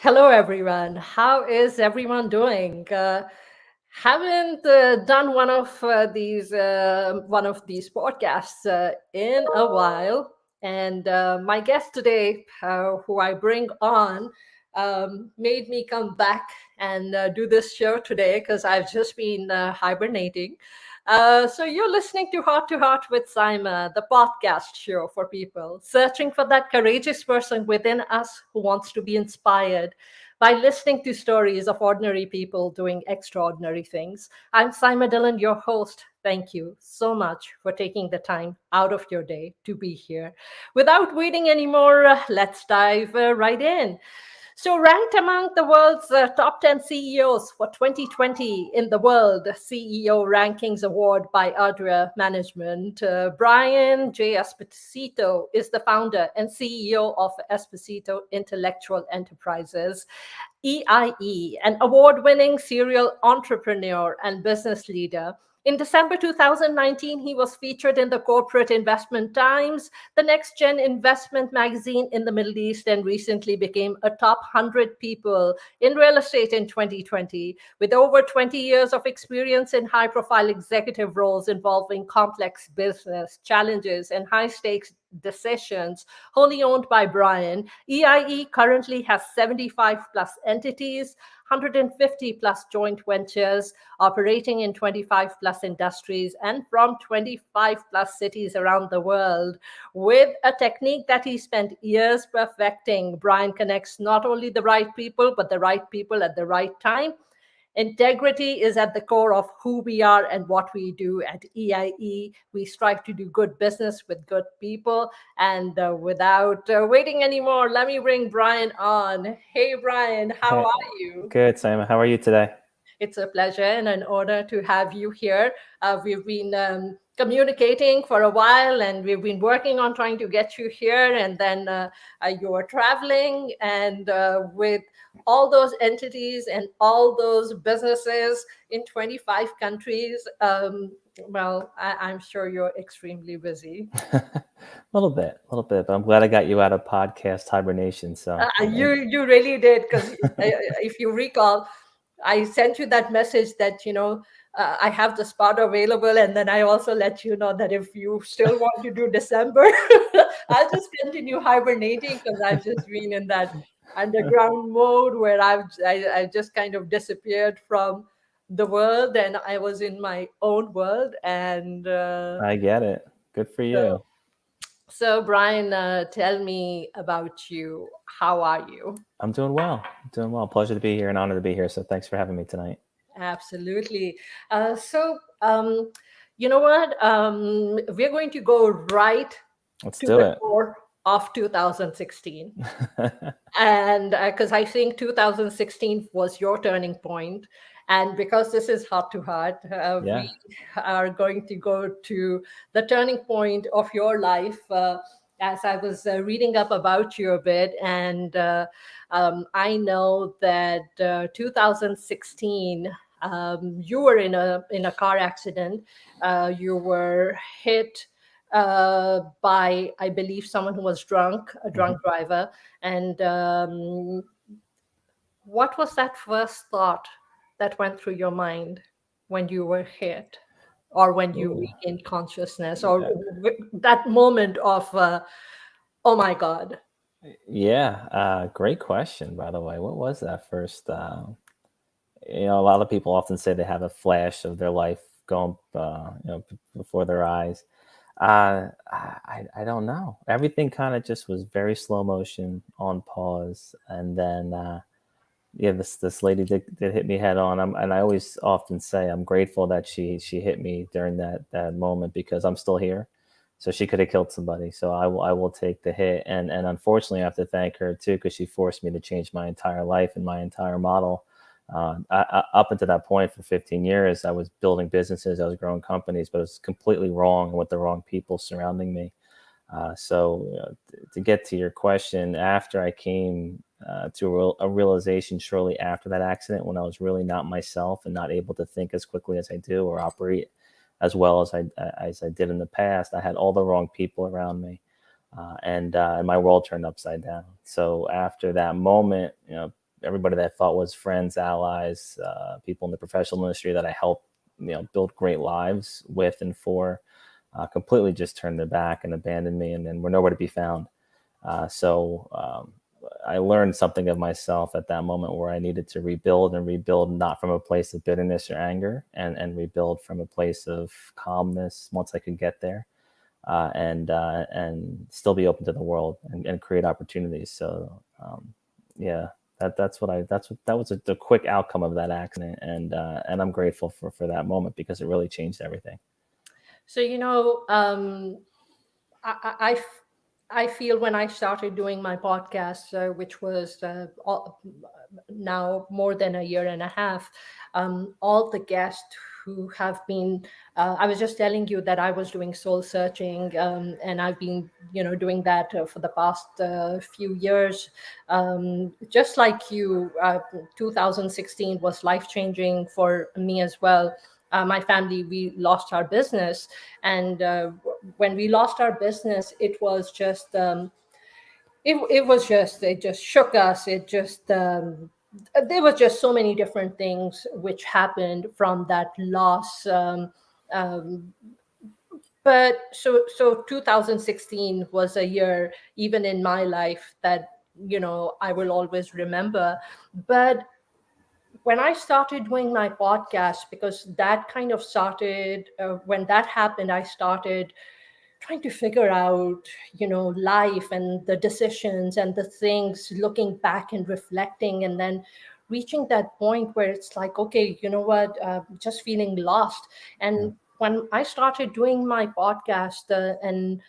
Hello, everyone. How is everyone doing? Haven't done one of these podcasts in a while, and my guest today, who I bring on, made me come back and do this show today because I've just been hibernating. So you're listening to Heart with Saima, the podcast show for people searching for that courageous person within us who wants to be inspired by listening to stories of ordinary people doing extraordinary things. I'm Saima Dhillon, your host. Thank you so much for taking the time out of your day to be here. Without waiting anymore, let's dive right in. So, ranked among the world's top 10 CEOs for 2020 in the World CEO Rankings Award by Ardra Management, Brian J. Esposito is the founder and CEO of Esposito Intellectual Enterprises. EIE, an award winning serial entrepreneur and business leader. In December 2019, he was featured in the Corporate Investment Times, the Next Gen Investment magazine in the Middle East, and recently became a top 100 people in real estate in 2020. With over 20 years of experience in high profile executive roles involving complex business challenges and high stakes decisions, wholly owned by Brian, EIE currently has 75 plus entities, 150 plus joint ventures operating in 25 plus industries and from 25 plus cities around the world. With a technique that he spent years perfecting, Brian connects not only the right people, but the right people at the right time. Integrity is at the core of who we are and what we do at EIE. We strive to do good business with good people. And without waiting anymore, let me bring Brian on. Hey, Brian, how Hey, are you? good, Saima. How are you today? It's a pleasure and an honor to have you here. We've been communicating for a while and we've been working on trying to get you here. And then you were traveling, and with all those entities and all those businesses in 25 countries, I'm sure you're extremely busy. A little bit, but I'm glad I got you out of podcast hibernation. You really did, because if you recall, I sent you that message that I have the spot available, and then I also let you know that if you still want to do December, I'll just continue hibernating because I've just been in that underground mode where I just kind of disappeared from the world, and I was in my own world, and I get it. Good for so you. so Brian, tell me about you. How are you? I'm doing well. Doing well. Pleasure to be here and honor to be here. So thanks for having me tonight. Absolutely. So, you know what? We're going to go right Let's to do the it. core of 2016. And because I think 2016 was your turning point. And because this is heart to heart, we Yeah. are going to go to the turning point of your life. As I was reading up about you a bit, and I know that 2016, you were in a car accident. You were hit by, I believe, someone who was drunk, a hmm drunk driver. And what was that first thought that went through your mind when you were hit, or when you Ooh. regained consciousness, or that moment of, oh my God? Yeah. Great question, by the way. What was that first? A lot of people often say they have a flash of their life going, before their eyes. I don't know. Everything kind of just was very slow motion on pause, and then yeah, this lady did hit me head on. And I always often say I'm grateful that she hit me during that moment because I'm still here. So she could have killed somebody. So I will take the hit, and unfortunately I have to thank her too because she forced me to change my entire life and my entire model. Up until that point, for 15 years, I was building businesses, I was growing companies, but it was completely wrong with the wrong people surrounding me. To get to your question, after I came to a realization shortly after that accident, when I was really not myself and not able to think as quickly as I do or operate as well as I did in the past, I had all the wrong people around me, and my world turned upside down. So after that moment, everybody that I thought was friends, allies, people in the professional industry that I helped, build great lives with and for, completely just turned their back and abandoned me, and were nowhere to be found. So I learned something of myself at that moment where I needed to rebuild, and rebuild not from a place of bitterness or anger, and rebuild from a place of calmness once I could get there, and still be open to the world, and create opportunities. So yeah, that was the quick outcome of that accident, and I'm grateful for that moment because it really changed everything. So, I, I feel when I started doing my podcast, which was now more than a year and a half, all the guests who have been, I was just telling you that I was doing soul searching, and I've been, doing that for the past few years. Just like you, 2016 was life changing for me as well. My family, we lost our business, and when we lost our business, it was just it just shook us. It just there was just so many different things which happened from that loss. Um, but so 2016 was a year, even in my life, that I will always remember. But when I started doing my podcast, because that kind of started when that happened, I started trying to figure out, life and the decisions and the things, looking back and reflecting, and then reaching that point where it's like, okay, you know what, just feeling lost. Yeah. And when I started doing my podcast, and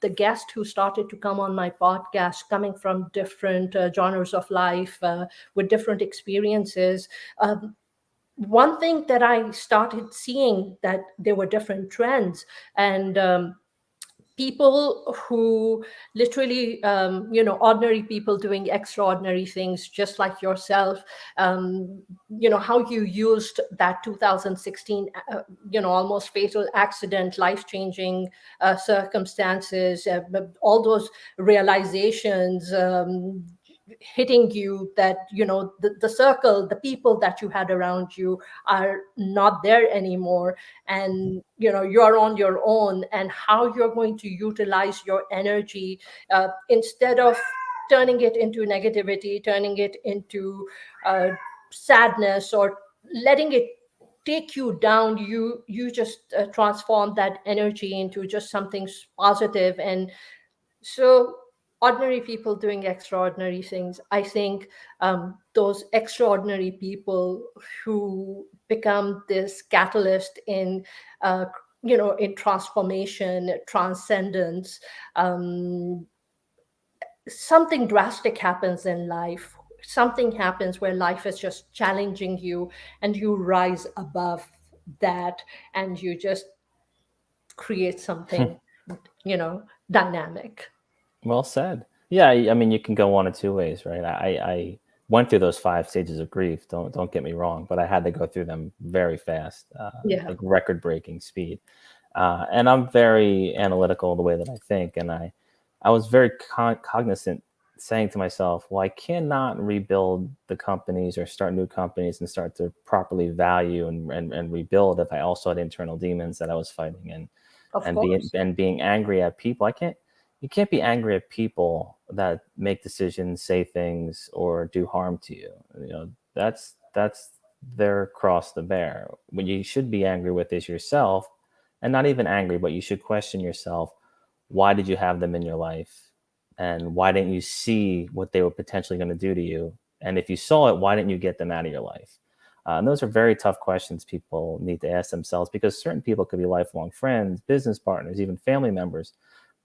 the guests who started to come on my podcast, coming from different genres of life, with different experiences, one thing that I started seeing, that there were different trends. And people who literally, ordinary people doing extraordinary things, just like yourself. How you used that 2016, almost fatal accident, life changing circumstances, all those realizations, hitting you, that the circle, the people that you had around you are not there anymore, and you're on your own, and how you're going to utilize your energy, instead of turning it into negativity, turning it into uh, sadness, or letting it take you down. You just transform that energy into just something positive. And so, ordinary people doing extraordinary things, I think, those extraordinary people who become this catalyst in, in transformation, transcendence. um, Something drastic happens in life. Something happens where life is just challenging you, and you rise above that, and you just create something, dynamic. Well said. Yeah, I mean, you can go one of two ways, right? I went through those 5 stages of grief. Don't get me wrong, but I had to go through them very fast, Yeah, like record-breaking speed. And I'm very analytical the way that I think, and I was very cognizant, saying to myself, "Well, I cannot rebuild the companies or start new companies and start to properly value and rebuild if I also had internal demons that I was fighting, and of being course. angry at people. I can't You can't be angry at people that make decisions, say things, or do harm to you. That's their cross to bear. What you should be angry with is yourself, and not even angry, but you should question yourself. Why did you have them in your life? And why didn't you see what they were potentially going to do to you? And if you saw it, why didn't you get them out of your life? And those are very tough questions people need to ask themselves, because certain people could be lifelong friends, business partners, even family members.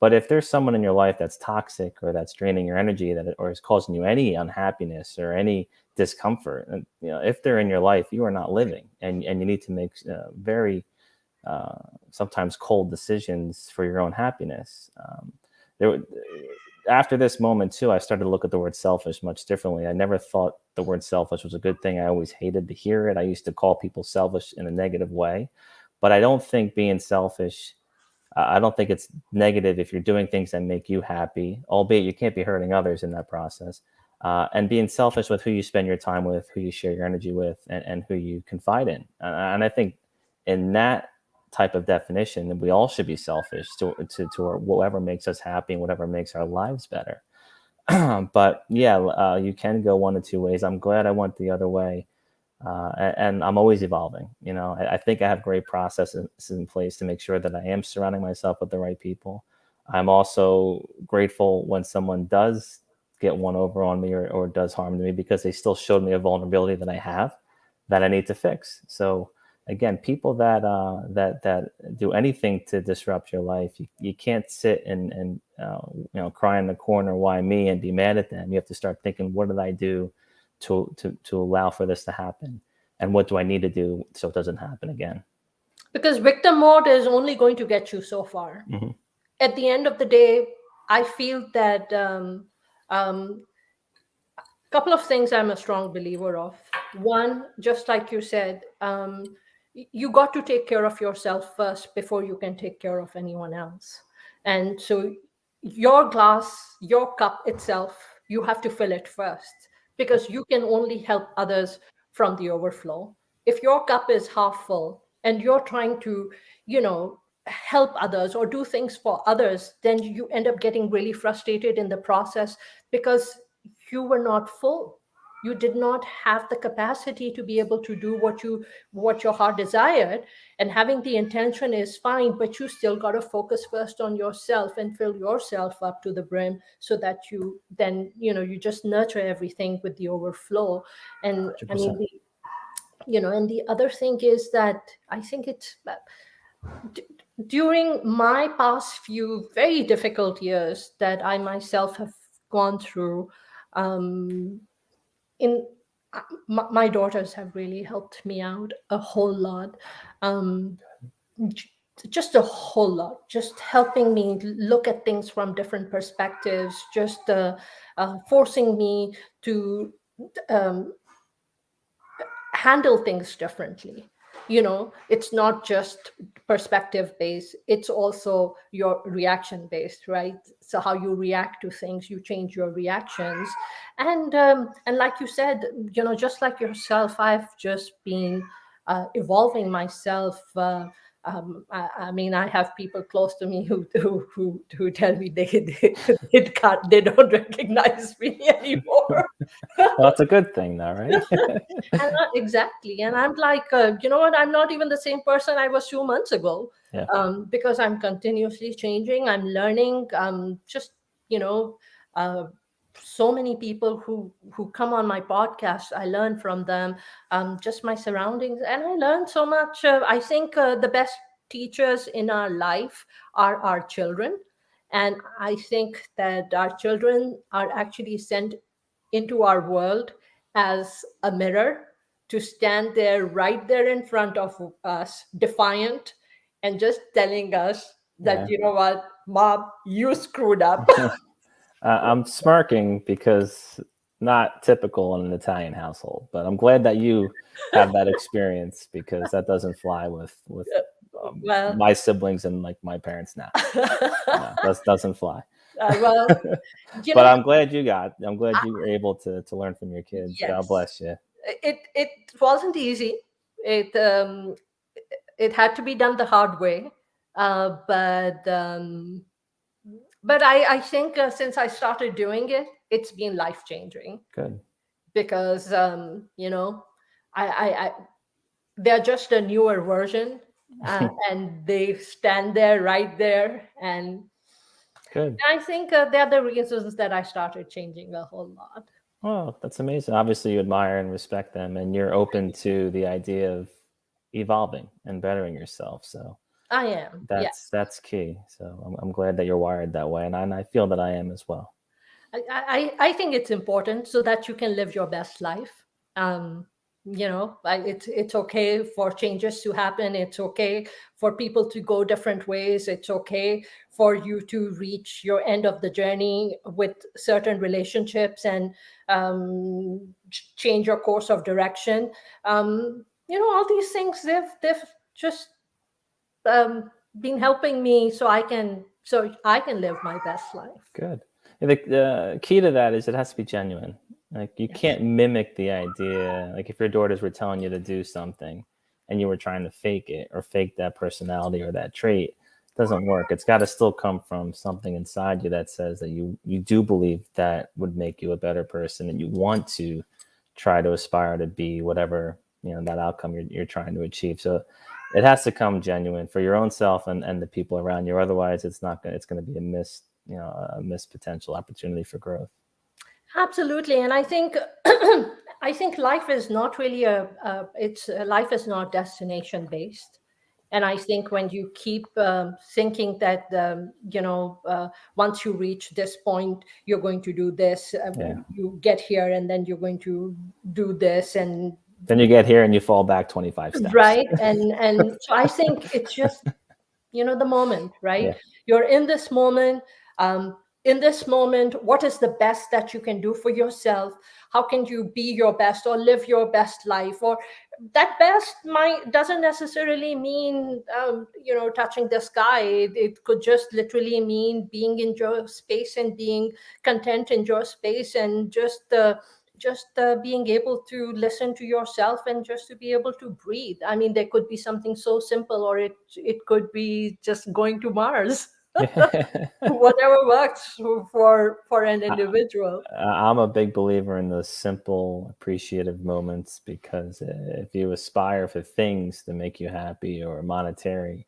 But if there's someone in your life that's toxic, or that's draining your energy, or is causing you any unhappiness or any discomfort, and if they're in your life, you are not living, and you need to make very sometimes cold decisions for your own happiness. There, After this moment too, I started to look at the word selfish much differently. I never thought the word selfish was a good thing. I always hated to hear it. I used to call people selfish in a negative way, but I don't think being selfish. I don't think it's negative if you're doing things that make you happy, albeit you can't be hurting others in that process. and being selfish with who you spend your time with, who you share your energy with, and who you confide in. And I think in that type of definition, we all should be selfish to whatever makes us happy and whatever makes our lives better. But yeah, you can go one of two ways. I'm glad I went the other way. And I'm always evolving. I think I have great processes in place to make sure that I am surrounding myself with the right people. I'm also grateful when someone does get one over on me or does harm to me, because they still showed me a vulnerability that I have that I need to fix. So again, people that do anything to disrupt your life, you can't sit and cry in the corner, why me, and be mad at them. You have to start thinking, what did I do to allow for this to happen, and what do I need to do so it doesn't happen again? Because victim mode is only going to get you so far. Mm-hmm. At the end of the day, I feel that um, couple of things I'm a strong believer of. One, just like you said, you got to take care of yourself first before you can take care of anyone else. And so your glass, your cup itself, you have to fill it first, because you can only help others from the overflow. If your cup is half full and you're trying to, help others or do things for others, then you end up getting really frustrated in the process, because you were not full. You did not have the capacity to be able to do what your heart desired. And having the intention is fine, but you still got to focus first on yourself and fill yourself up to the brim, so that you then, you just nurture everything with the overflow. And I mean, 100%. and the other thing is that I think it's during my past few very difficult years that I myself have gone through, um, in my daughters have really helped me out a whole lot, um, j- just a whole lot, just helping me look at things from different perspectives, just forcing me to um, handle things differently. It's not just perspective based, it's also your reaction based, right? So how you react to things, you change your reactions. And like you said, just like yourself, I've just been evolving myself. I mean, I have people close to me who tell me they don't recognize me anymore. Well, that's a good thing, though, right? Exactly. And I'm like, you know what? I'm not even the same person I was 2 months ago, Yeah, because I'm continuously changing. I'm learning. Just, you know, uh, so many people who come on my podcast, I learn from them, just my surroundings. And I learn so much. I think the best teachers in our life are our children. And I think that our children are actually sent into our world as a mirror, to stand there right there in front of us, defiant, and just telling us that, yeah. you know what, mom, you screwed up. I'm smirking because not typical in an Italian household, but I'm glad that you have that experience, because that doesn't fly with Well, my siblings and like my parents now. No, that doesn't fly. well, you But know, I'm glad you were able to learn from your kids. God yes, bless you. it wasn't easy. It had to be done the hard way, but I think since I started doing it, it's been life changing, Good. because I they're just a newer version, and they stand there right there, and Good. I think they're the reasons that I started changing a whole lot. Oh, that's amazing. Obviously, you admire and respect them, and you're open to the idea of evolving and bettering yourself. So I am, that's yes. that's key. So I'm glad that you're wired that way, and I feel that I am as well. I think it's important so that you can live your best life. It's okay for changes to happen. It's okay for people to go different ways. It's okay for you to reach your end of the journey with certain relationships, and change your course of direction. All these things, they've just been helping me, so I can live my best life. Good. The key to that is it has to be genuine. Like you Yes. can't mimic the idea. Like if your daughters were telling you to do something and you were trying to fake it or fake that personality or that trait, it doesn't work. It's got to still come from something inside you that says that you do believe that would make you a better person and you want to try to aspire to be whatever, that outcome you're trying to achieve. So it has to come genuine for your own self and the people around you. Otherwise, it's going to be a missed potential opportunity for growth. Absolutely, and I think I think life is not really it's life is not destination based, and I think when you keep thinking that once you reach this point you're going to do this, Yeah. you get here and then you're going to do this, and Then you get here and you fall back 25 steps. right, and so I think it's just the moment, right? Yeah. You're um, in this moment, what is the best that you can do for yourself? How can you be your best or live your best life? Or that best might doesn't necessarily mean touching the sky. It could just literally mean being in your space and being content in your space, and just being able to listen to yourself and just to be able to breathe. I mean, there could be something so simple, or it could be just going to Mars. Yeah. Whatever works for an individual. I'm a big believer in those simple, appreciative moments because if you aspire for things to make you happy or monetary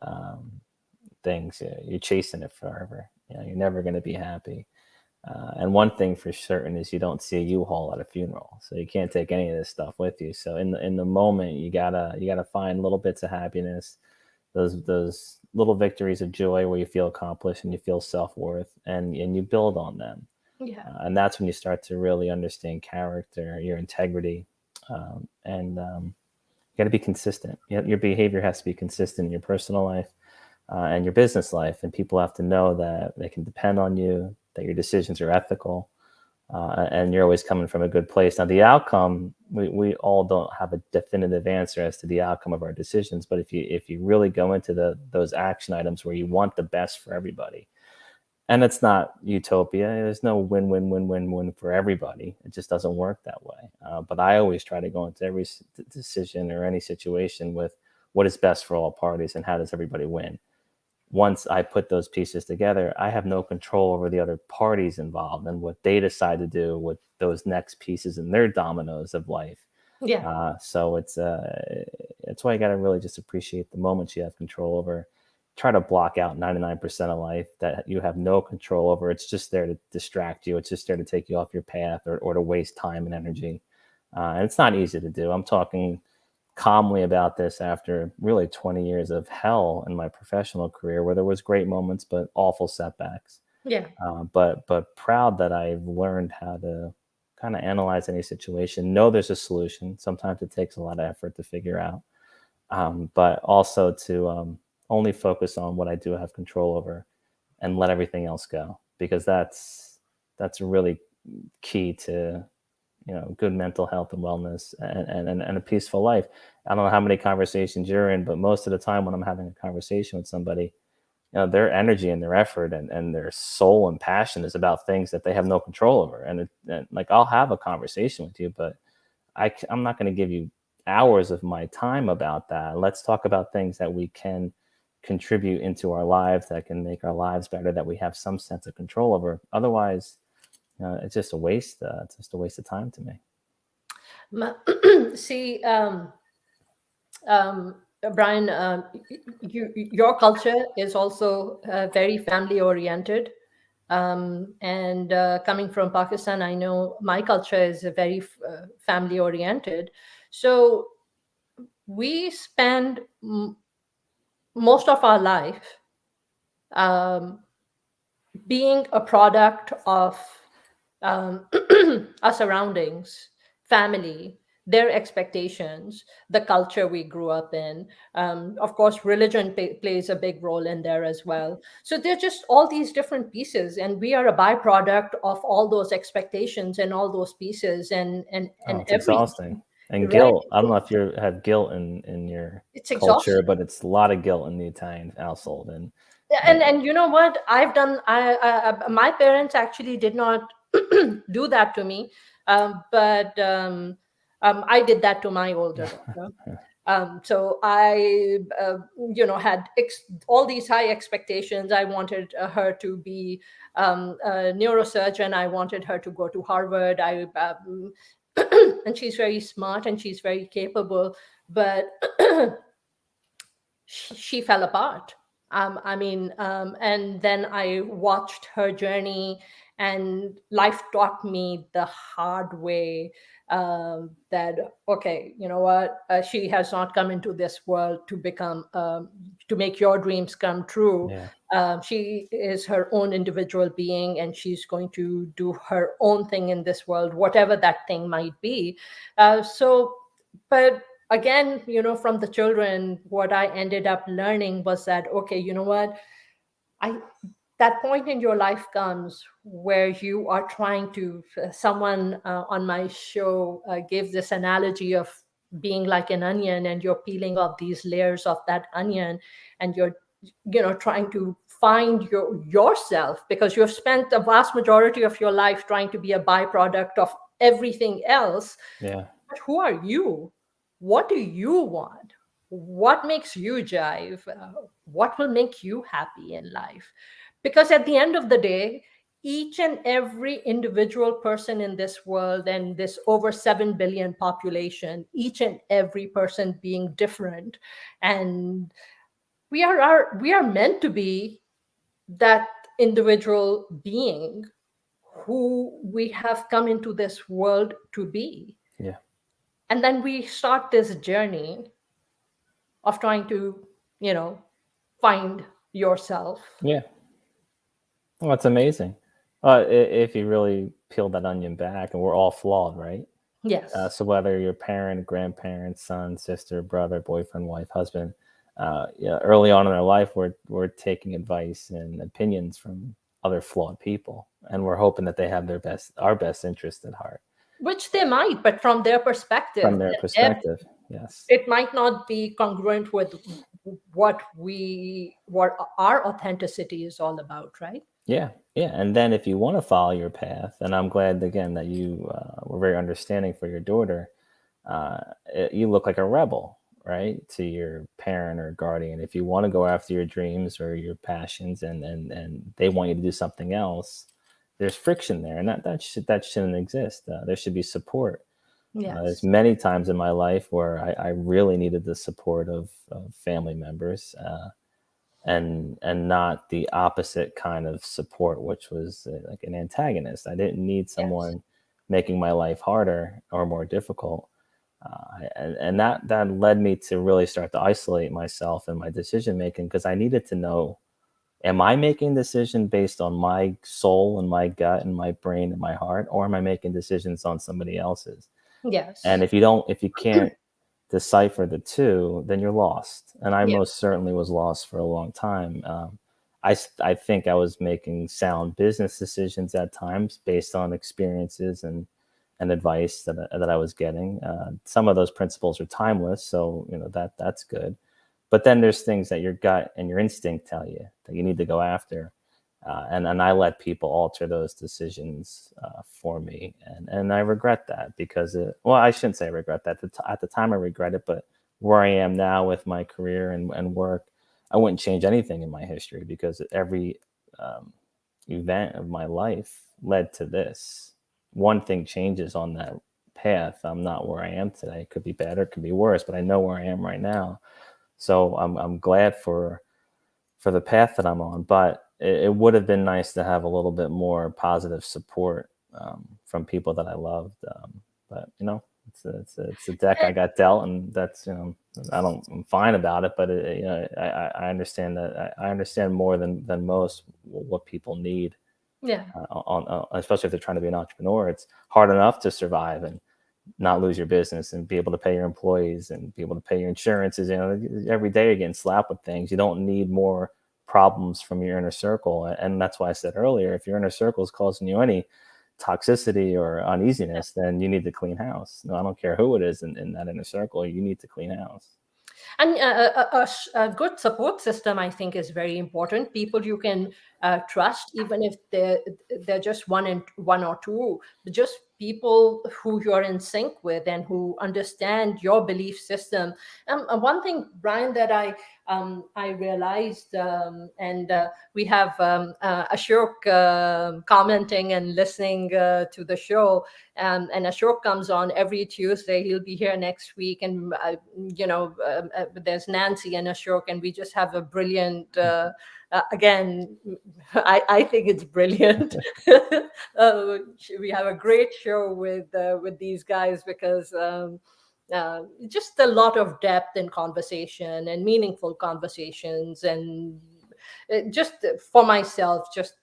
um, things, you're chasing it forever. You're never going to be happy. And one thing for certain is you don't see a U-Haul at a funeral, so you can't take any of this stuff with you. So in the moment, you gotta find little bits of happiness, those little victories of joy where you feel accomplished and you feel self-worth, and you build on them. Yeah. And that's when you start to really understand character, your integrity, and you got to be consistent. Your behavior has to be consistent in your personal life and your business life, and people have to know that they can depend on you, that your decisions are ethical, and you're always coming from a good place. Now, the outcome, we all don't have a definitive answer as to the outcome of our decisions, but if you really go into those action items where you want the best for everybody, and it's not utopia. There's no win, win, win, win, win for everybody. It just doesn't work that way. But I always try to go into every decision or any situation with what is best for all parties and how does everybody win. Once I put those pieces together, I have no control over the other parties involved and what they decide to do with those next pieces in their dominoes of life. Yeah. So it's why you got to really just appreciate the moments you have control over. Try to block out 99% of life that you have no control over. It's just there to distract you. It's just there to take you off your path or to waste time and energy. And it's not easy to do. I'm talking calmly about this after really 20 years of hell in my professional career where there was great moments but awful setbacks. Yeah. But proud that I've learned how to kind of analyze any situation, know there's a solution. Sometimes it takes a lot of effort to figure out, but also to only focus on what I do have control over and let everything else go, because that's really key to good mental health and wellness and a peaceful life. I don't know how many conversations you're in, but most of the time when I'm having a conversation with somebody, their energy and their effort and their soul and passion is about things that they have no control over. And like I'll have a conversation with you, but I'm not going to give you hours of my time about that. Let's talk about things that we can contribute into our lives, that can make our lives better, that we have some sense of control over. Otherwise, it's just a waste. It's just a waste of time to me. See, Brian, your culture is also very family oriented. And coming from Pakistan, I know my culture is very family oriented. So we spend most of our life um, being a product of um, our surroundings, family, their expectations, the culture we grew up in. Of course, religion plays a big role in there as well. So there's just all these different pieces, and we are a byproduct of all those expectations and all those pieces, Oh, and it's exhausting. everything. And Right? guilt. I don't know if you have guilt in your It's culture, exhausting. but it's a lot of guilt in the Italian household. And And you know what I've done, my parents actually did not do that to me, but I did that to my older daughter. So I had all these high expectations. I wanted her to be a neurosurgeon. I wanted her to go to Harvard. And she's very smart and she's very capable, but she fell apart. And then I watched her journey, and life taught me the hard way, that, okay, you know what? She has not come into this world to to make your dreams come true. Yeah. She is her own individual being, and she's going to do her own thing in this world, whatever that thing might be. But again, from the children, what I ended up learning was that, okay, you know what? I That point in your life comes where you are trying to. Someone on my show gave this analogy of being like an onion, and you're peeling off these layers of that onion, and you're trying to find yourself, because you've spent the vast majority of your life trying to be a byproduct of everything else. Yeah. But who are you? What do you want? What makes you jive? What will make you happy in life? Because at the end of the day, each and every individual person in this world, and this over 7 billion population, each and every person being different, and we are meant to be that individual being who we have come into this world to be. Yeah. And then we start this journey of trying to, you know, find yourself. Yeah. Well, that's amazing. If you really peel that onion back, and we're all flawed, right? Yes. So whether you're parent, grandparent, son, sister, brother, boyfriend, wife, husband, yeah, early on in our life, we're taking advice and opinions from other flawed people, and we're hoping that they have our best interest at heart Which they might, but from their perspective, from their perspective. Yes. it might not be congruent with what our authenticity is all about, right? Yeah, yeah. And then if you want to follow your path, and I'm glad again that you were very understanding for your daughter. You look like a rebel, right, to your parent or guardian. If you want to go after your dreams or your passions, and they want you to do something else, there's friction there, and that shouldn't exist. There should be support. There's Yes. many times in my life where I really needed the support of family members, and not the opposite kind of support, which was like an antagonist. I didn't need Yes. someone making my life harder or more difficult. And that led me to really start to isolate myself in my decision making, because I needed to know, am I making decision based on my soul and my gut and my brain and my heart, or am I making decisions on somebody else's? And Yes. if you can't decipher the two, then you're lost. And I Yeah. most certainly was lost for a long time. I think I was making sound business decisions at times based on experiences and advice that I was getting. Some of those principles are timeless, so that's good. But then there's things that your gut and your instinct tell you that you need to go after, and I let people alter those decisions for me, and I regret that, because well, I shouldn't say I regret that. At the time I regret it, but where I am now with my career and work, I wouldn't change anything in my history, because every um, event of my life led to this. One thing changes on that path, I'm not where I am today. It could be better, it could be worse, but I know where I am right now. So I'm glad for the path that I'm on, but it would have been nice to have a little bit more positive support from people that I loved. But it's a deck I got dealt, and that's I'm fine about it. But I understand that I understand more than most what people need Yeah. especially if they're trying to be an entrepreneur. It's hard enough to survive and not lose your business and be able to pay your employees and be able to pay your insurances. Every day you're getting slapped with things. You don't need more problems from your inner circle. And that's why I said earlier, if your inner circle is causing you any toxicity or uneasiness, then you need to clean house. No, I don't care who it is in that inner circle. You need to clean house. And a good support system, I think, is very important. People you can trust, even if they're just one or two, but just people who you're in sync with and who understand your belief system. One thing, Brian, that I realized, and we have Ashok commenting and listening to the show. And Ashok comes on every Tuesday. He'll be here next week. And, there's Nancy and Ashok, and we just have a brilliant, again, I think it's brilliant. uh, we have a great show with these guys because just a lot of depth in conversation and meaningful conversations. And just for myself, just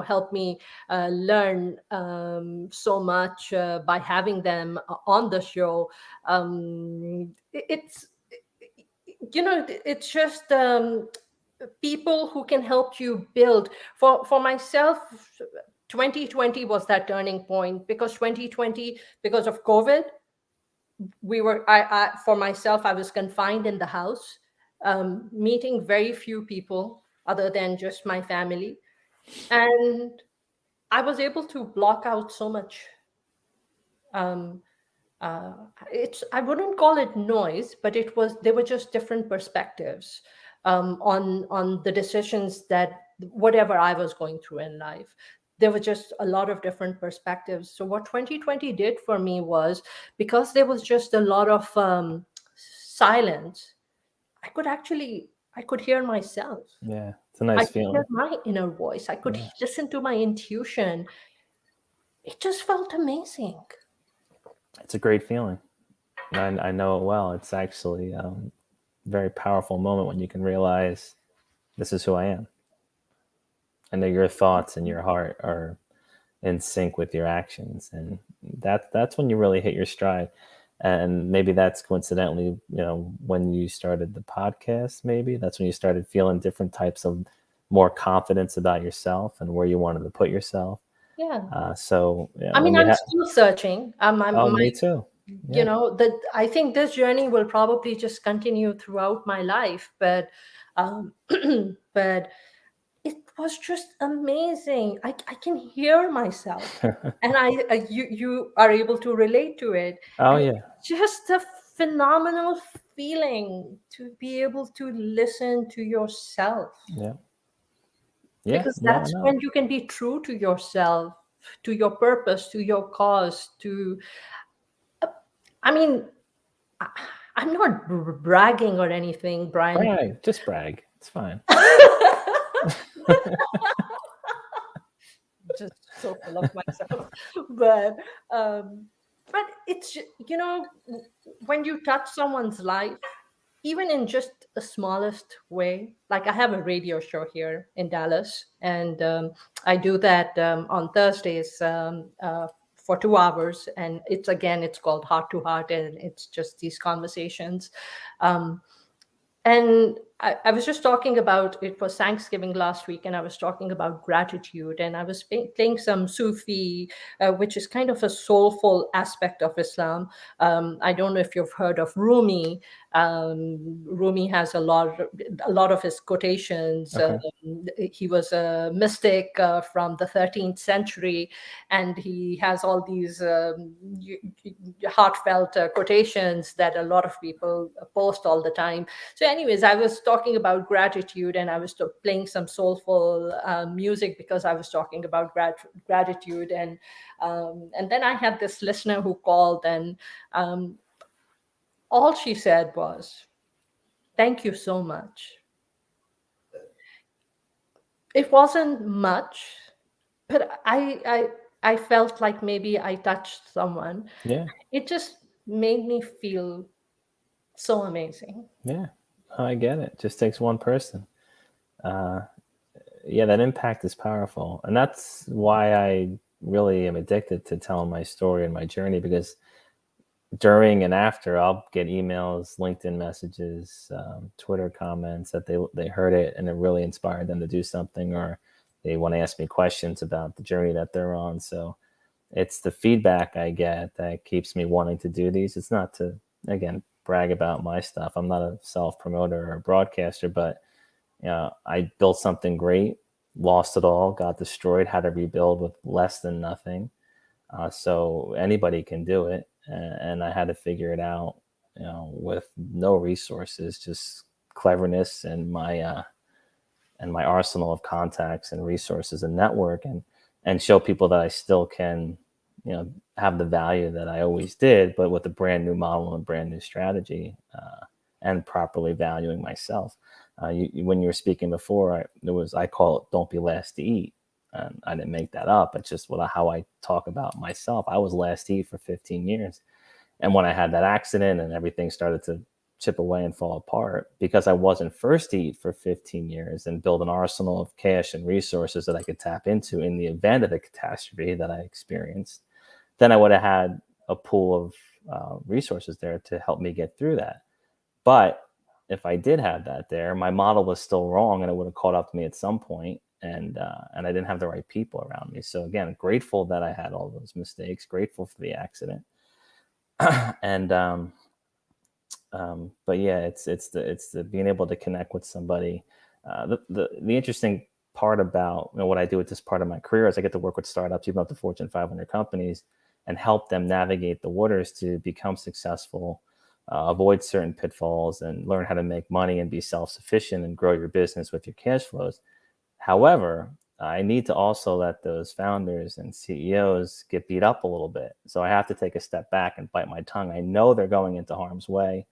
help me learn so much by having them on the show. It's it's just people who can help you build. For myself, 2020 was that turning point, because 2020, because of COVID, we were I for myself, I was confined in the house, meeting very few people other than just my family. And I was able to block out so much. um, uh, it's, I wouldn't call it noise, but they were just different perspectives on the decisions, that whatever I was going through in life, there were just a lot of different perspectives. So what 2020 did for me was, because there was just a lot of silence, I could hear myself. Yeah, it's a I nice could hear feeling. my inner voice. I could Yeah, listen to my intuition. It just felt amazing. it's a great feeling. I know it well. It's actually a very powerful moment when you can realize this is who I am, and that your thoughts and your heart are in sync with your actions, and that's when you really hit your stride. And maybe that's coincidentally, when you started the podcast, maybe that's when you started feeling different types of more confidence about yourself and where you wanted to put yourself. Yeah. So I when mean, you I'm have, still searching. oh, My, me too. Yeah, that I think this journey will probably just continue throughout my life. But, um, but it was just amazing. I can hear myself, and you are able to relate to it, oh and yeah, it's just a phenomenal feeling to be able to listen to yourself, yeah, yeah. because No, that's no, when you can be true to yourself, to your purpose, to your cause, to, I mean, I, I'm not bragging or anything, Brian. brag, just brag. It's fine. Just so full of myself. but um but it's when you touch someone's life, even in just the smallest way. Like, I have a radio show here in Dallas, and I do that on Thursdays, for 2 hours, and it's called Heart to Heart, and it's just these conversations. um, and I was just talking about, it was Thanksgiving last week, and I was talking about gratitude, and I was playing some Sufi, which is kind of a soulful aspect of Islam. I don't know if you've heard of Rumi. Rumi has a lot of his quotations. Okay. He was a mystic from the 13th century, and he has all these heartfelt quotations that a lot of people post all the time. So, anyways, I was talking about gratitude, and I was playing some soulful music, because I was talking about gratitude. And then I had this listener who called, and um, all she said was, "Thank you so much." It wasn't much, but I felt like maybe I touched someone. Yeah, It just made me feel so amazing. yeah. I get it. Just takes one person. Uh, yeah, that impact is powerful, and that's why I really am addicted to telling my story and my journey, because during and after, I'll get emails, LinkedIn messages, Twitter comments that they heard it and it really inspired them to do something, or they want to ask me questions about the journey that they're on. So it's the feedback I get that keeps me wanting to do these. It's not to, again, brag about my stuff. I'm not a self promoter or a broadcaster, but I built something great, lost it all, got destroyed, had to rebuild with less than nothing. So anybody can do it, and I had to figure it out, with no resources, just cleverness and my arsenal of contacts and resources and network, and show people that I still can, have the value that I always did, but with a brand new model and brand new strategy, and properly valuing myself. When you were speaking before, I call it "Don't be last to eat." And I didn't make that up. It's just how I talk about myself. I was last to eat for 15 years. And when I had that accident and everything started to chip away and fall apart, because I wasn't first to eat for 15 years and build an arsenal of cash and resources that I could tap into in the event of the catastrophe that I experienced, then I would have had a pool of resources there to help me get through that. But if I did have that there, my model was still wrong, and it would have caught up to me at some point, and I didn't have the right people around me. So again, grateful that I had all those mistakes, grateful for the accident, and but yeah, it's the being able to connect with somebody. The interesting part about, what I do with this part of my career is I get to work with startups, even up to Fortune 500 companies, and help them navigate the waters to become successful, avoid certain pitfalls, and learn how to make money and be self-sufficient and grow your business with your cash flows. However, I need to also let those founders and CEOs get beat up a little bit. So I have to take a step back and bite my tongue. I know they're going into harm's way.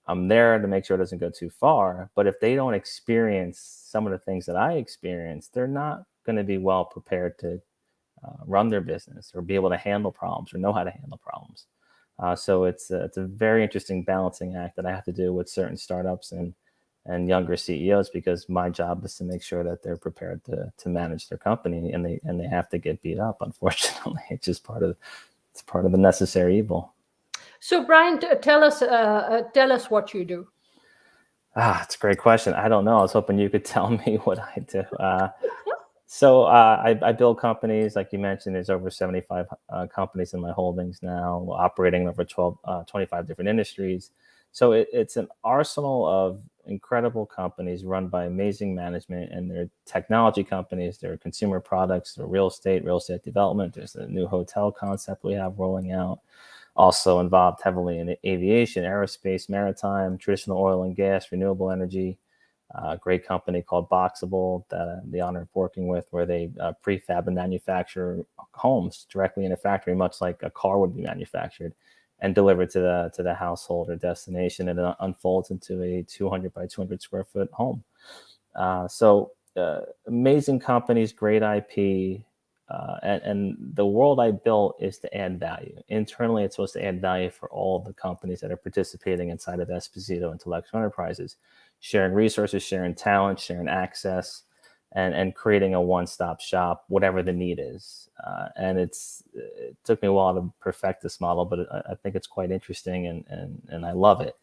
I'm there to make sure it doesn't go too far. But if they don't experience some of the things that I experienced, they're not going to be well prepared to run their business or be able to handle problems or know how to handle problems. So it's a very interesting balancing act that I have to do with certain startups and younger CEOs, because my job is to make sure that they're prepared to manage their company, and they have to get beat up. Unfortunately, it's part of the necessary evil. So, Brian, tell us what you do. It's a great question. I don't know. I was hoping you could tell me what I do. I build companies, like you mentioned. There's over 75 companies in my holdings now, operating over 25 different industries. So it's an arsenal of incredible companies run by amazing management, and they're technology companies, they're consumer products, they're real estate development. There's a new hotel concept we have rolling out. Also involved heavily in aviation, aerospace, maritime, traditional oil and gas, renewable energy. A great company called Boxable that I'm the honor of working with, where they prefab and manufacture homes directly in a factory, much like a car would be manufactured, and delivered to the household or destination, and it unfolds into a 200 by 200 square foot home. Amazing companies, great IP, and the world I built is to add value. Internally, it's supposed to add value for all the companies that are participating inside of Esposito Intellectual Enterprises, sharing resources, sharing talent, sharing access, and creating a one-stop shop, whatever the need is. And it took me a while to perfect this model, but I think it's quite interesting, and I love it.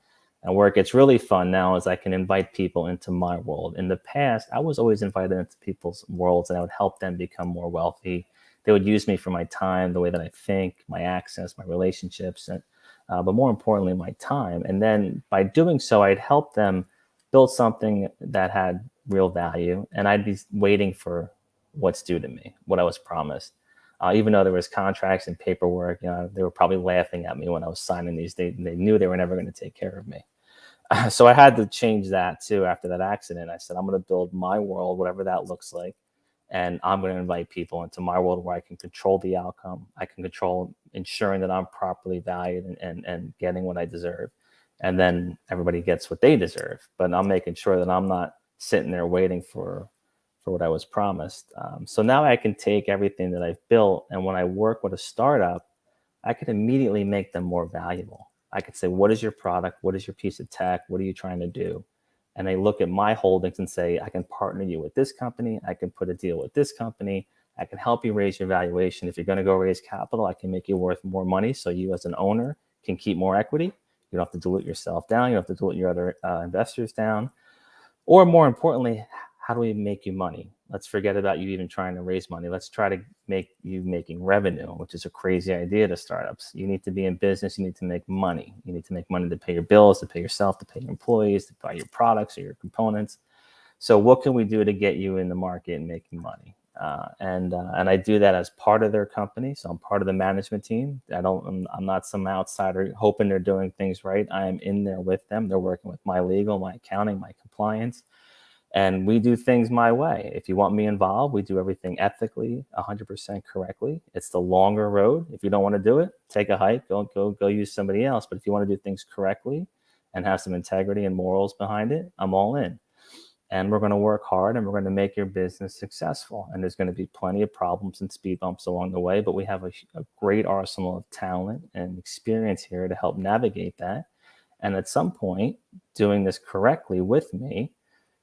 And where it gets really fun now is I can invite people into my world. In the past, I was always invited into people's worlds, and I would help them become more wealthy. They would use me for my time, the way that I think, my access, my relationships, but more importantly, my time. And then by doing so, I'd help them build something that had real value, and I'd be waiting for what's due to me, what I was promised. Even though there was contracts and paperwork, they were probably laughing at me when I was signing these. They knew they were never going to take care of me. So I had to change that too after that accident. I said, I'm going to build my world, whatever that looks like. And I'm going to invite people into my world where I can control the outcome. I can control ensuring that I'm properly valued and getting what I deserve. And then everybody gets what they deserve. But I'm making sure that I'm not sitting there waiting for what I was promised. So now I can take everything that I've built, and when I work with a startup, I could immediately make them more valuable. I could say, what is your product? What is your piece of tech? What are you trying to do? And they look at my holdings and say, I can partner you with this company. I can put a deal with this company. I can help you raise your valuation. If you're going to go raise capital, I can make you worth more money, so you as an owner can keep more equity. You don't have to dilute yourself down. You don't have to dilute your other investors down. Or more importantly, how do we make you money? Let's forget about you even trying to raise money. Let's try to make you making revenue, which is a crazy idea to startups. You need to be in business. You need to make money. You need to make money to pay your bills, to pay yourself, to pay your employees, to buy your products or your components. So what can we do to get you in the market and making money? And I do that as part of their company. So I'm part of the management team. I'm not some outsider hoping they're doing things right. I am in there with them. They're working with my legal, my accounting, my compliance, and we do things my way. If you want me involved, we do everything ethically, 100% correctly. It's the longer road. If you don't want to do it, take a hike, go use somebody else. But if you want to do things correctly and have some integrity and morals behind it, I'm all in. And we're going to work hard, and we're going to make your business successful. And there's going to be plenty of problems and speed bumps along the way, but we have a great arsenal of talent and experience here to help navigate that. And at some point, doing this correctly with me,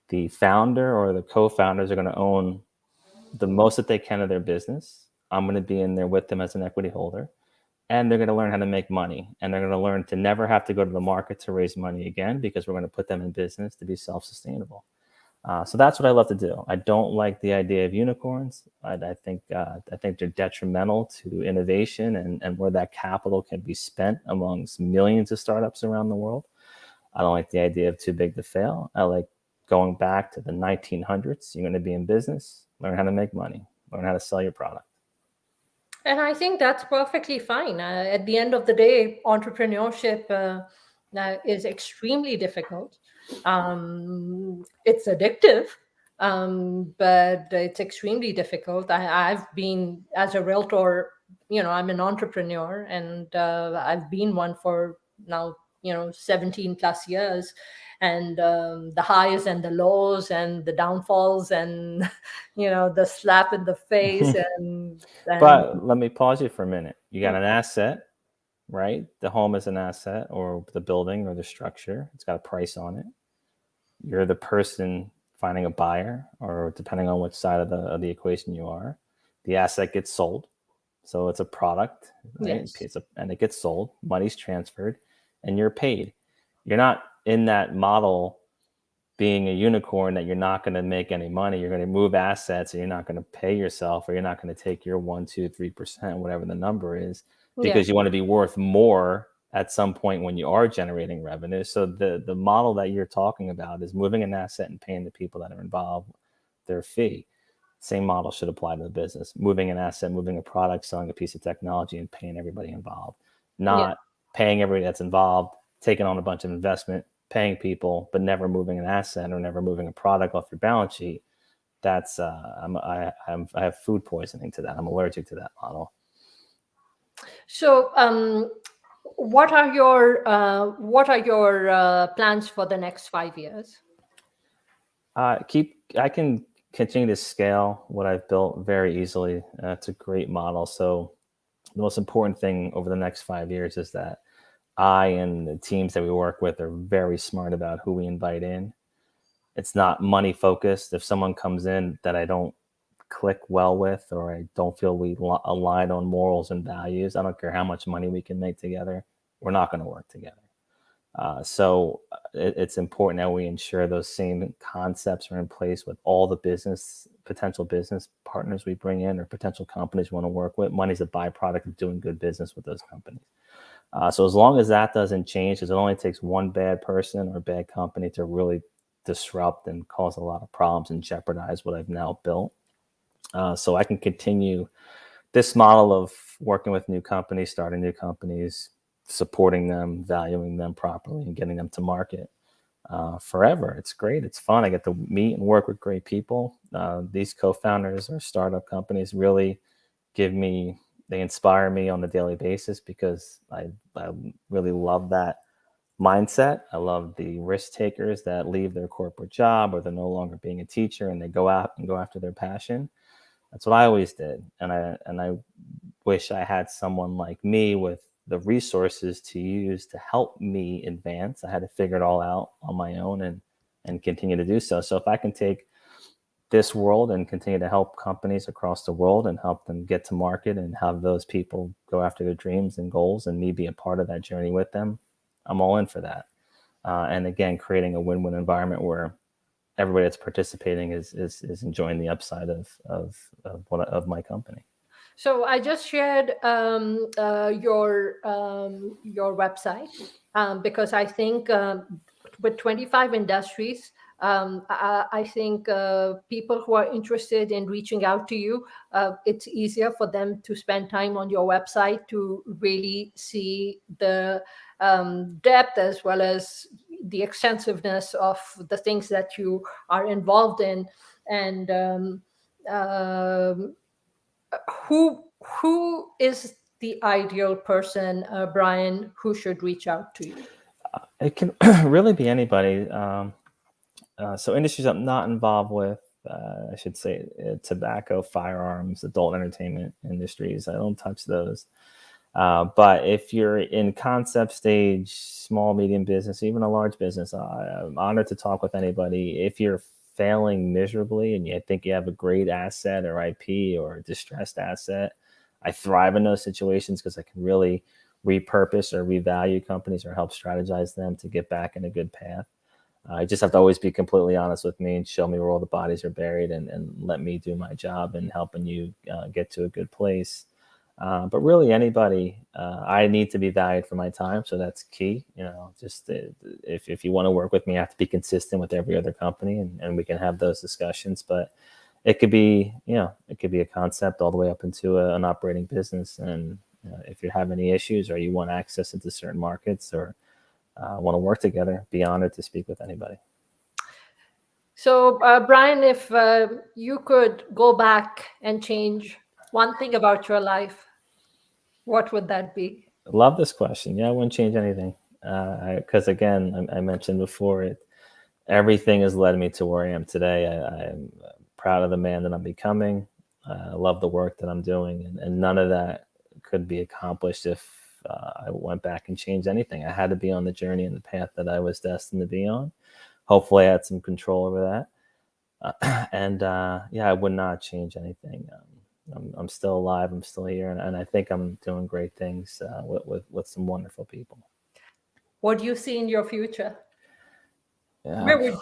the founder or the co-founders are going to own the most that they can of their business. I'm going to be in there with them as an equity holder, and they're going to learn how to make money, and they're going to learn to never have to go to the market to raise money again, because we're going to put them in business to be self-sustainable. So that's what I love to do. I don't like the idea of unicorns. I think they're detrimental to innovation and where that capital can be spent amongst millions of startups around the world. I don't like the idea of too big to fail. I like going back to the 1900s. You're going to be in business, learn how to make money, learn how to sell your product. And I think that's perfectly fine. At the end of the day, entrepreneurship is extremely difficult. It's addictive, but it's extremely difficult. I've been, as a realtor, I'm an entrepreneur, and I've been one for now, 17 plus years. And the highs and the lows and the downfalls and, the slap in the face and But let me pause you for a minute. You got an asset, right? The home is an asset, or the building or the structure. It's got a price on it. You're the person finding a buyer, or depending on which side of the equation you are. The asset gets sold. So it's a product, right? yes. And it gets sold, money's transferred, and you're paid. You're not in that model being a unicorn that you're not going to make any money. You're going to move assets, and you're not going to pay yourself, or you're not going to take your 1, 2, 3%, whatever the number is, Yeah. because you want to be worth more at some point when you are generating revenue. So the model that you're talking about is moving an asset and paying the people that are involved their fee. Same model should apply to the business. Moving an asset, moving a product, selling a piece of technology, and paying everybody involved. Yeah. Not paying everybody that's involved, taking on a bunch of investment, paying people, but never moving an asset or never moving a product off your balance sheet. That's I have food poisoning to that. I'm allergic to that model. So, what are your plans for the next 5 years? I can continue to scale what I've built very easily. It's a great model. So the most important thing over the next 5 years is that I and the teams that we work with are very smart about who we invite in. It's not money focused. If someone comes in that I don't click well with, or I don't feel we align on morals and values, I don't care how much money we can make together, we're not going to work together. It's important that we ensure those same concepts are in place with all the potential business partners we bring in, or potential companies we want to work with. Money's a byproduct of doing good business with those companies. So as long as that doesn't change, because it only takes one bad person or bad company to really disrupt and cause a lot of problems and jeopardize what I've now built. So I can continue this model of working with new companies, starting new companies, supporting them, valuing them properly, and getting them to market forever. It's great. It's fun. I get to meet and work with great people. These co-founders or startup companies really they inspire me on a daily basis, because I really love that mindset. I love the risk takers that leave their corporate job, or they're no longer being a teacher, and they go out and go after their passion. That's what I always did. And I wish I had someone like me with the resources to use to help me advance. I had to figure it all out on my own, and continue to do so. So if I can take this world and continue to help companies across the world and help them get to market, and have those people go after their dreams and goals, and me be a part of that journey with them, I'm all in for that. And again, creating a win-win environment where everybody that's participating is enjoying the upside of my company. So I just shared your website because I think with 25 industries, I think people who are interested in reaching out to you, it's easier for them to spend time on your website to really see the depth as well as the extensiveness of the things that you are involved in. And who who is the ideal person, Brian, who should reach out to you? It can really be anybody. So industries I'm not involved with, I should say, tobacco, firearms, adult entertainment industries. I don't touch those. But if you're in concept stage, small, medium business, even a large business, I'm honored to talk with anybody. If you're failing miserably and you think you have a great asset or IP or a distressed asset, I thrive in those situations because I can really repurpose or revalue companies or help strategize them to get back in a good path. You just have to always be completely honest with me and show me where all the bodies are buried, and let me do my job in helping you get to a good place. But really, anybody, I need to be valued for my time, so that's key. Just if you want to work with me, I have to be consistent with every other company, and we can have those discussions. But it could be, it could be a concept all the way up into an operating business. And if you have any issues or you want access into certain markets or want to work together, be honored to speak with anybody. So, Brian, if you could go back and change one thing about your life, what would that be? Love this question. Yeah, I wouldn't change anything. Because again, I mentioned before, everything has led me to where I am today. I'm proud of the man that I'm becoming. I love the work that I'm doing, and none of that could be accomplished if I went back and changed anything. I had to be on the journey and the path that I was destined to be on. Hopefully, I had some control over that. And yeah, I would not change anything. I'm still alive. I'm still here, and I think I'm doing great things with some wonderful people. What do you see in your future? Yeah. Where would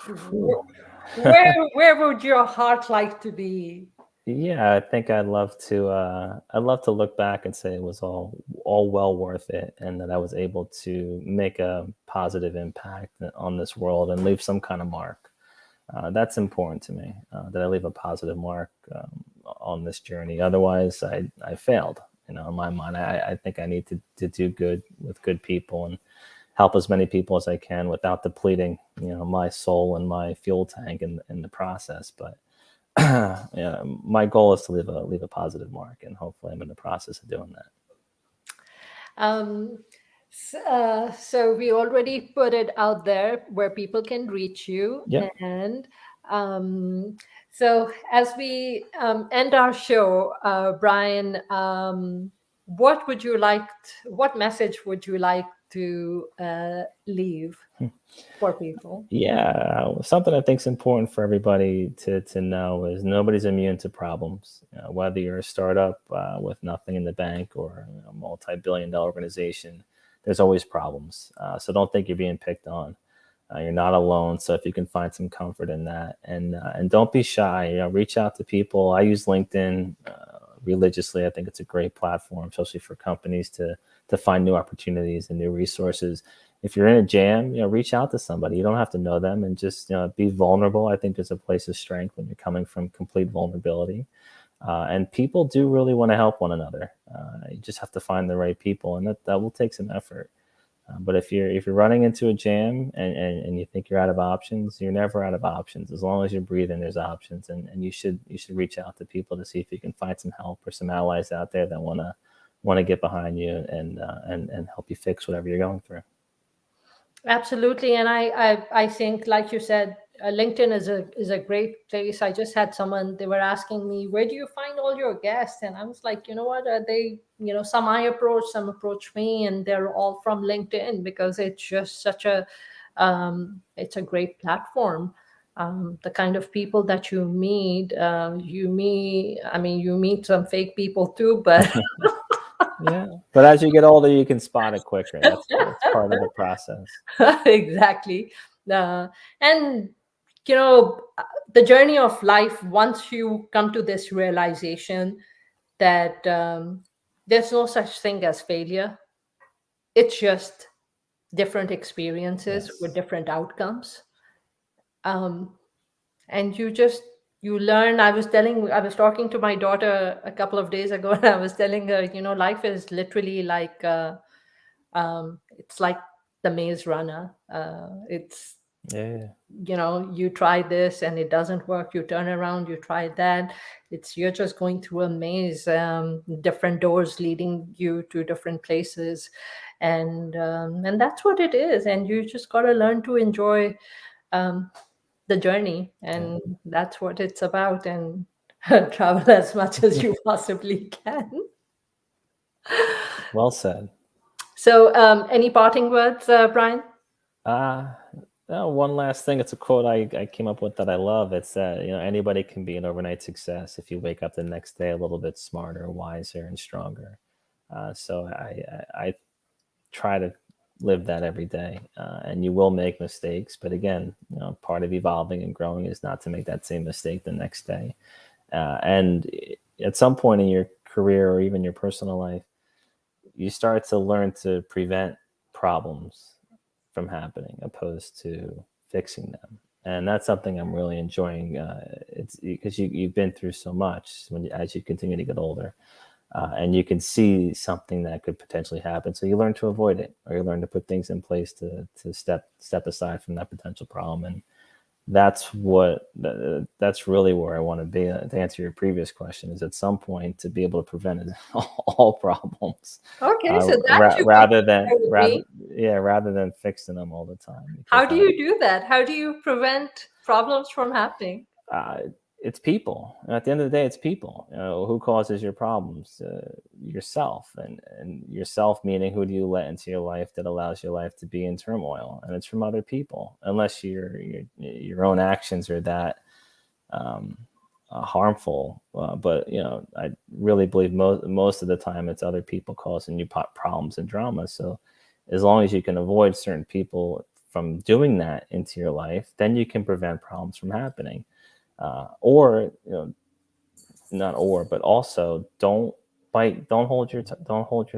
where would your heart like to be? Yeah, I think I'd love to look back and say it was all well worth it, and that I was able to make a positive impact on this world and leave some kind of mark. That's important to me, that I leave a positive mark on this journey. Otherwise, I failed. In my mind, I think I need to do good with good people and help as many people as I can without depleting, my soul and my fuel tank in the process. But yeah, my goal is to leave a positive mark, and hopefully, I'm in the process of doing that. Um, so we already put it out there where people can reach you, Yep. and um, so as we end our show, Brian, what message would you like to leave for people? Yeah, something I think is important for everybody to know is nobody's immune to problems. Whether you're a startup with nothing in the bank or a multi-billion-dollar organization, there's always problems. So don't think you're being picked on. You're not alone. So if you can find some comfort in that, and don't be shy. Reach out to people. I use LinkedIn religiously. I think it's a great platform, especially for companies to find new opportunities and new resources. If you're in a jam, reach out to somebody. You don't have to know them, and just be vulnerable. I think there's a place of strength when you're coming from complete vulnerability. And people do really want to help one another. You just have to find the right people, and that will take some effort. But if you're running into a jam and you think you're out of options, you're never out of options. As long as you're breathing, there's options, and you should reach out to people to see if you can find some help or some allies out there that want to get behind you and help you fix whatever you're going through. Absolutely, and I think, like you said, LinkedIn is a great place. I just had someone, they were asking me, where do you find all your guests? And I was like, you know what? Some I approach, some approach me, and they're all from LinkedIn because it's just it's a great platform. The kind of people that you meet some fake people too, but Yeah, but as you get older, you can spot it quicker. That's part of the process. exactly. And you know, the journey of life, once you come to this realization that there's no such thing as failure, it's just different experiences with Yes. different outcomes. Um, and you learn. I was talking to my daughter a couple of days ago, and I was telling her, life is literally like it's like the maze runner. It's Yeah. you try this and it doesn't work, you turn around, you try that. You're just going through a maze, different doors leading you to different places, and that's what it is. And you just got to learn to enjoy um, the journey, Yeah. and that's what it's about. And travel as much as you possibly can. Well said. So any parting words, Brian? Uh, one last thing. It's a quote I came up with that I love. It's that, anybody can be an overnight success if you wake up the next day a little bit smarter, wiser, and stronger. So I try to live that every day. And you will make mistakes, but again, part of evolving and growing is not to make that same mistake the next day. And at some point in your career or even your personal life, you start to learn to prevent problems from happening opposed to fixing them. And that's something I'm really enjoying. It's because you've been through so much as you continue to get older, and you can see something that could potentially happen. So you learn to avoid it, or you learn to put things in place to step aside from that potential problem. And that's really where I want to be. To answer your previous question, is at some point to be able to prevent all problems, Okay, so that you can rather than share with me. rather than fixing them all the time. How Because do you do that? How do you prevent problems from happening? uh, it's people. At the end of the day, it's people. Who causes your problems? Yourself, and yourself meaning who do you let into your life that allows your life to be in turmoil? And it's from other people, unless your own actions are that um, harmful. But I really believe most of the time it's other people causing you problems and drama. So as long as you can avoid certain people from doing that into your life, then you can prevent problems from happening. Or not or, but also don't hold your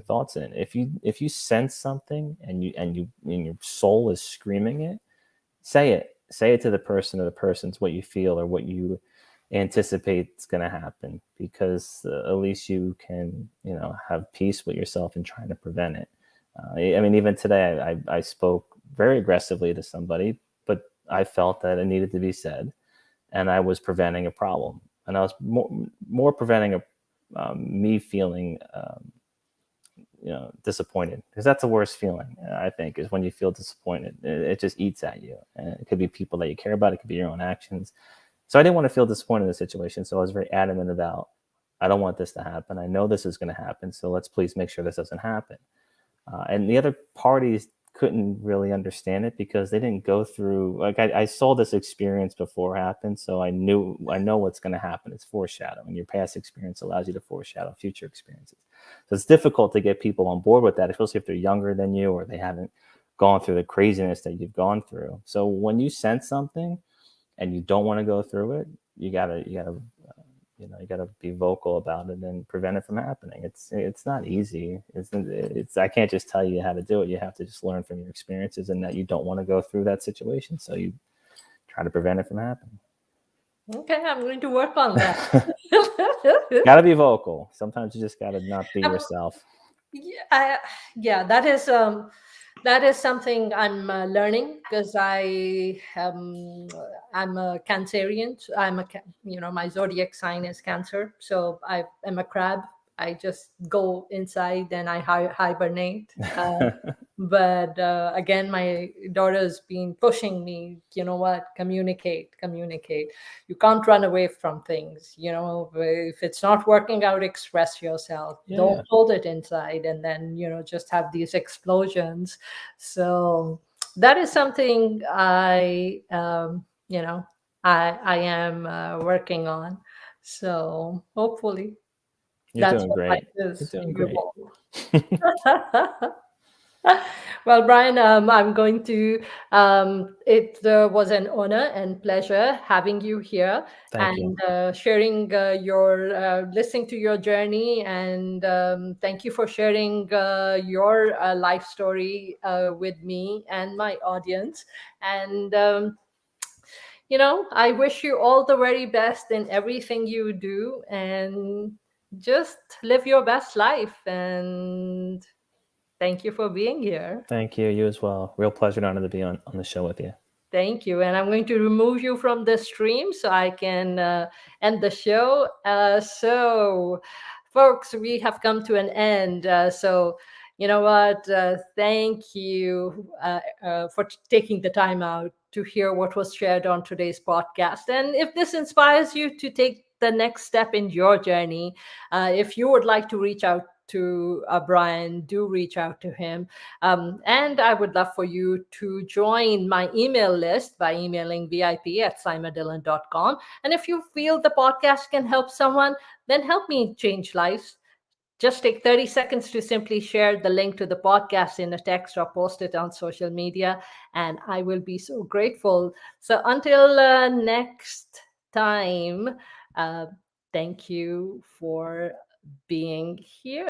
thoughts in. If you sense something and your soul is screaming it, say it to the person, or the person's what you feel or what you anticipate is going to happen, because at least you can have peace with yourself in trying to prevent it. I mean, even today I spoke very aggressively to somebody, but I felt that it needed to be said, and I was preventing a problem, and I was more preventing me feeling disappointed, because that's the worst feeling, I think, is when you feel disappointed. It just eats at you, and it could be people that you care about, it could be your own actions. So I didn't want to feel disappointed in the situation, so I was very adamant about, I don't want this to happen, I know this is going to happen, so let's please make sure this doesn't happen. And the other parties couldn't really understand it, because they didn't go through, like, I saw this experience before it happened, so I know what's going to happen. It's foreshadowing. Your past experience allows you to foreshadow future experiences. So it's difficult to get people on board with that, especially if they're younger than you or they haven't gone through the craziness that you've gone through. So when you sense something and you don't want to go through it, you got to be vocal about it and prevent it from happening. It's not easy. It's I can't just tell you how to do it. You have to just learn from your experiences, and that you don't want to go through that situation, so you try to prevent it from happening. Okay, I'm going to work on that. Got to be vocal. Sometimes you just got to not be Um, yourself. yeah, yeah, that is something I'm learning, because I'm a Cancerian. My zodiac sign is Cancer, so I am a crab. I just go inside and I hibernate. But again, my daughter's been pushing me. You know what? Communicate, communicate. You can't run away from things. If it's not working out, express yourself. Don't Yeah, hold it inside, and then just have these explosions. So that is something I am working on. So hopefully you're that's doing what great. life You're is. doing You great. will. Well, Brian, I'm going to. It was an honor and pleasure having you here Thank you. and sharing your listening to your journey. And thank you for sharing your life story with me and my audience. And I wish you all the very best in everything you do, and just live your best life. And thank you for being here. Thank you. You as well. Real pleasure and honor to be on the show with you. Thank you. And I'm going to remove you from the stream so I can end the show. Folks, we have come to an end. You know what? Thank you for taking the time out to hear what was shared on today's podcast. And if this inspires you to take the next step in your journey, if you would like to reach out to Brian, do reach out to him. And I would love for you to join my email list by emailing vip@saimadillon.com. And if you feel the podcast can help someone, then help me change lives. Just take 30 seconds to simply share the link to the podcast in a text or post it on social media, and I will be so grateful. So until next time, uh, thank you for being here.